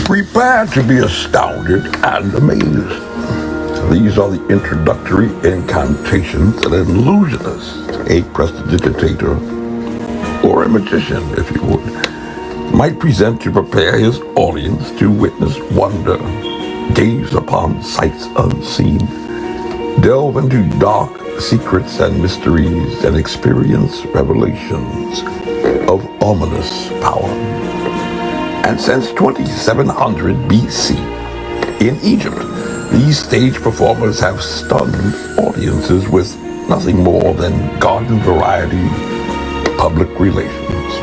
Prepare to be astounded and amazed. These are the introductory incantations that an illusionist, a prestidigitator, or a magician, if you would, might present to prepare his audience to witness wonder, gaze upon sights unseen, delve into dark secrets and mysteries, and experience revelations of ominous power. And since 2700 BC, in Egypt, these stage performers have stunned audiences with nothing more than garden variety public relations.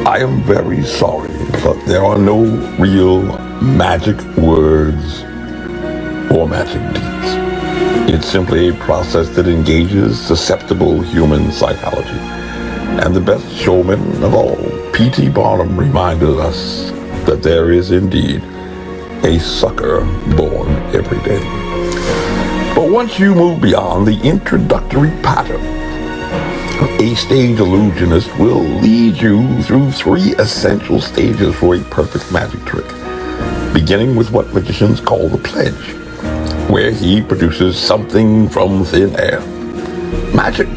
I am very sorry, but there are no real magic words or magic deeds. It's simply a process that engages susceptible human psychology. And the best showman of all, P.T. Barnum, reminded us that there is indeed a sucker born every day. But once you move beyond the introductory pattern, a stage illusionist will lead you through 3 essential stages for a perfect magic trick, beginning with what magicians call the pledge, where he produces something from thin air. Magic,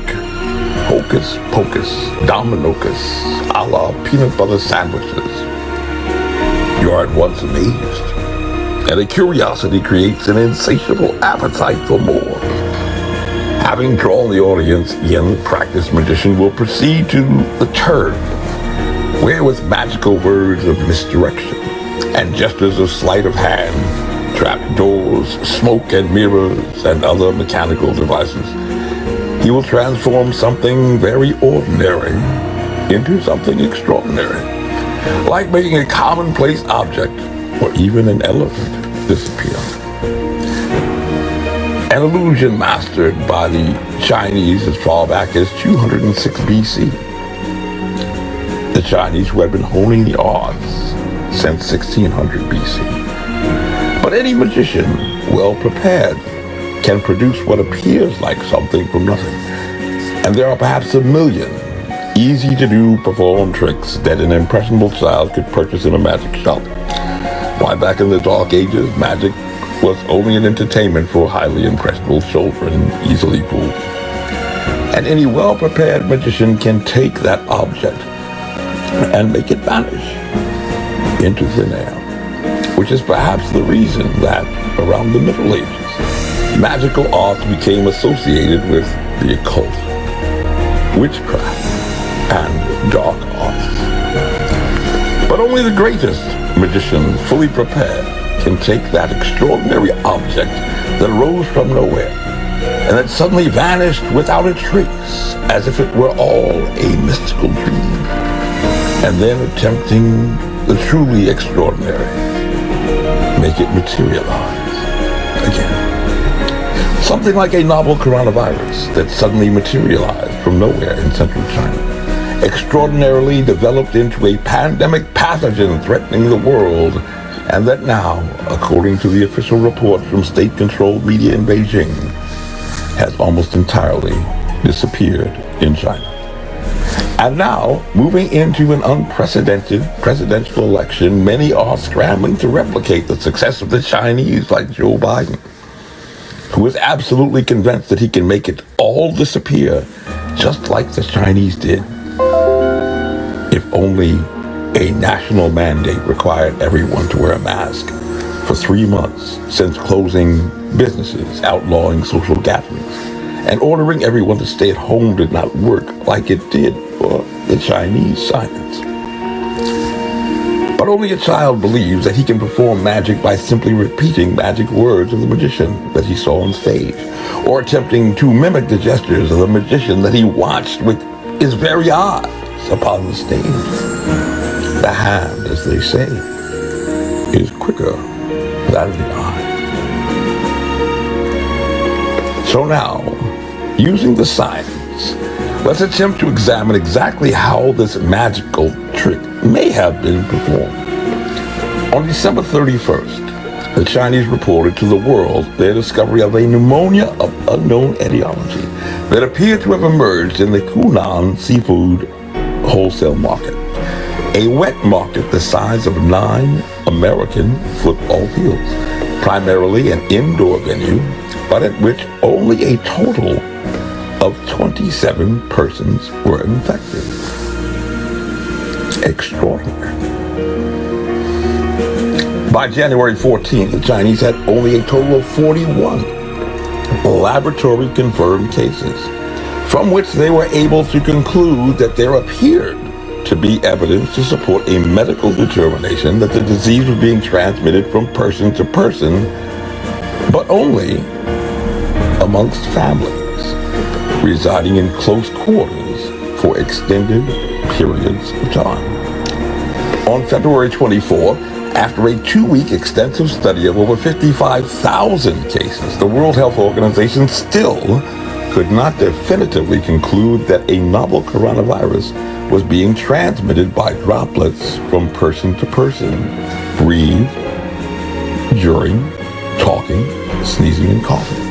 hocus pocus, dominocus, a la peanut butter sandwiches. You are at once amazed, and a curiosity creates an insatiable appetite for more. Having drawn the audience in, the practiced magician will proceed to the turn, where with magical words of misdirection and gestures of sleight of hand, trap doors, smoke and mirrors, and other mechanical devices, he will transform something very ordinary into something extraordinary, like making a commonplace object or even an elephant disappear. An illusion mastered by the Chinese as far back as 206 BC. The Chinese who had been honing the arts since 1600 BC. But any magician, well prepared, can produce what appears like something from nothing. And there are perhaps a million easy-to-do perform tricks that an impressionable child could purchase in a magic shop. Why, back in the Dark Ages, magic was only an entertainment for highly impressionable children, easily fooled. And any well-prepared magician can take that object and make it vanish into thin air, which is perhaps the reason that around the Middle Ages, magical arts became associated with the occult, witchcraft, and dark arts. But only the greatest magicians, fully prepared, can take that extraordinary object that arose from nowhere and that suddenly vanished without a trace, as if it were all a mystical dream, and then attempting the truly extraordinary, make it materialize again. Something like a novel coronavirus that suddenly materialized from nowhere in central China, extraordinarily developed into a pandemic pathogen threatening the world, and that now, according to the official reports from state-controlled media in Beijing, has almost entirely disappeared in China. And now, moving into an unprecedented presidential election, many are scrambling to replicate the success of the Chinese, like Joe Biden, who is absolutely convinced that he can make it all disappear, just like the Chinese did. If only a national mandate required everyone to wear a mask for 3 months since closing businesses, outlawing social gatherings, and ordering everyone to stay at home did not work like it did for the Chinese science. But only a child believes that he can perform magic by simply repeating magic words of the magician that he saw on stage, or attempting to mimic the gestures of the magician that he watched with his very eyes upon the stage. The hand, as they say, is quicker than the eye. So now, using the science, let's attempt to examine exactly how this magical trick may have been performed. On December 31st, the Chinese reported to the world their discovery of a pneumonia of unknown etiology that appeared to have emerged in the Hunan seafood wholesale market. a wet market the size of 9 American football fields, primarily an indoor venue, but at which only a total of 27 persons were infected. Extraordinary. By January 14th, the Chinese had only a total of 41 laboratory-confirmed cases, from which they were able to conclude that there appeared to be evidence to support a medical determination that the disease was being transmitted from person to person, but only amongst families residing in close quarters for extended periods of time. On February 24, after a 2-week extensive study of over 55,000 cases, the World Health Organization still could not definitively conclude that a novel coronavirus was being transmitted by droplets from person to person, breathed, during, talking, sneezing, and coughing.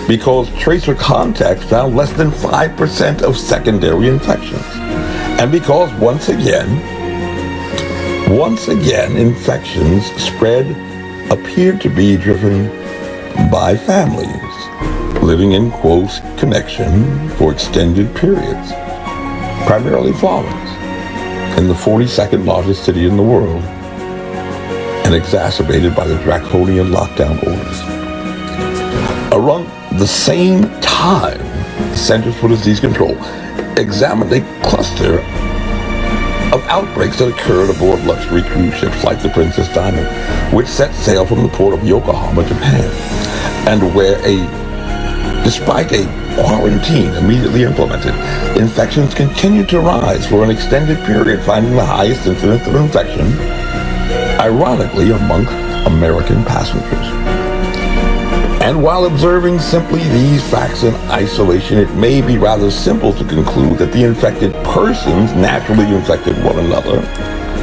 Because tracer contacts found less than 5% of secondary infections. And because once again, infections spread appeared to be driven by families living in close connection for extended periods, primarily farmers, in the 42nd largest city in the world, and exacerbated by the draconian lockdown orders. Around the same time, the Centers for Disease Control examined a cluster of outbreaks that occurred aboard luxury cruise ships like the Princess Diamond, which set sail from the port of Yokohama, Japan, and where despite a quarantine immediately implemented, infections continued to rise for an extended period, finding the highest incidence of infection, ironically, among American passengers. And while observing simply these facts in isolation, it may be rather simple to conclude that the infected persons naturally infected one another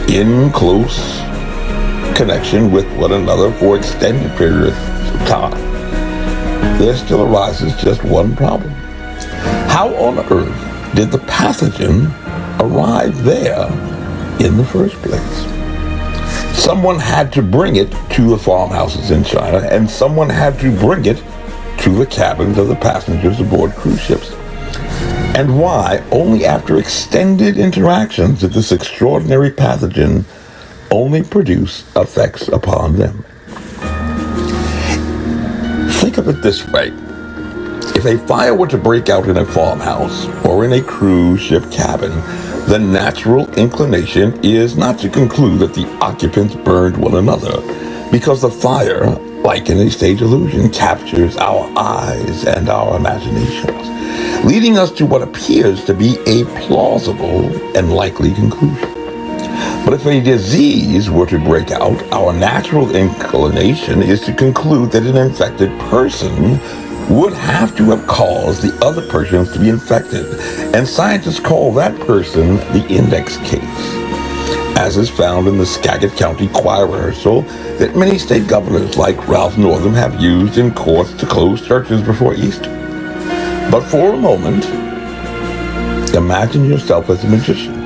in close connection with one another for extended periods of time. There still arises just one problem. How on earth did the pathogen arrive there in the first place? Someone had to bring it to the farmhouses in China, and someone had to bring it to the cabins of the passengers aboard cruise ships. And why, only after extended interactions, did this extraordinary pathogen only produce effects upon them? Think of it this way. If a fire were to break out in a farmhouse or in a cruise ship cabin, the natural inclination is not to conclude that the occupants burned one another, because the fire, like in a stage illusion, captures our eyes and our imaginations, leading us to what appears to be a plausible and likely conclusion. But if a disease were to break out, our natural inclination is to conclude that an infected person would have to have caused the other persons to be infected, and scientists call that person the index case, as is found in the Skagit County choir rehearsal that many state governors like Ralph Northam have used in courts to close churches before Easter. But for a moment, imagine yourself as a magician,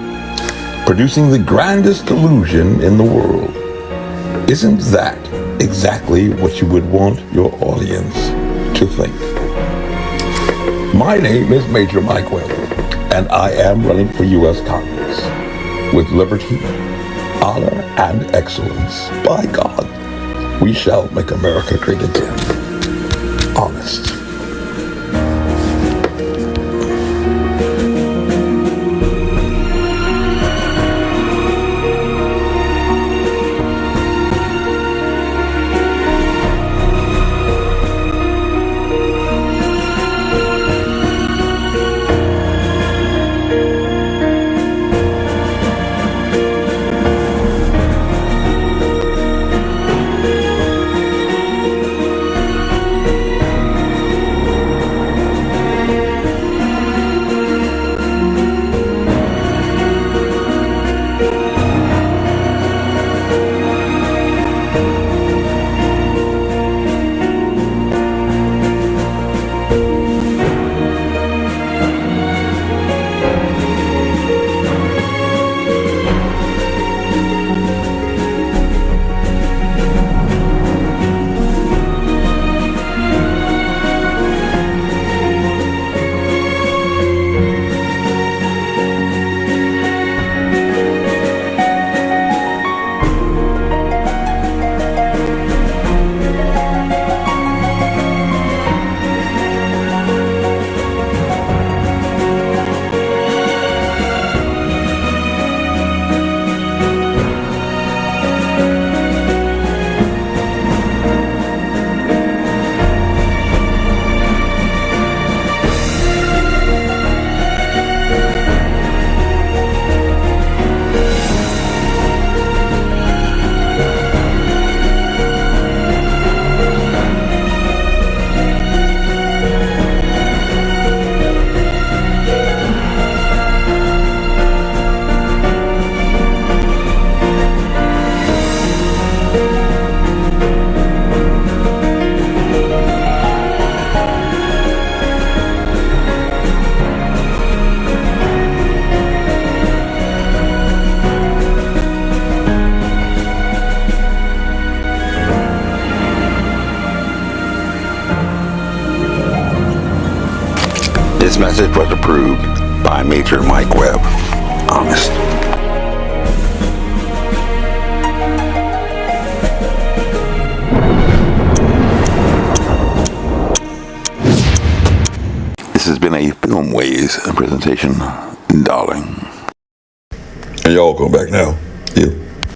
producing the grandest illusion in the world. Isn't that exactly what you would want your audience to think? My name is Major Mike Webb, and I am running for U.S. Congress with liberty, honor, and excellence. By God, we shall make America great again. Honest. This message was approved by Major Mike Webb. Honest. This has been a Filmways presentation, darling. And y'all come back now. Yeah.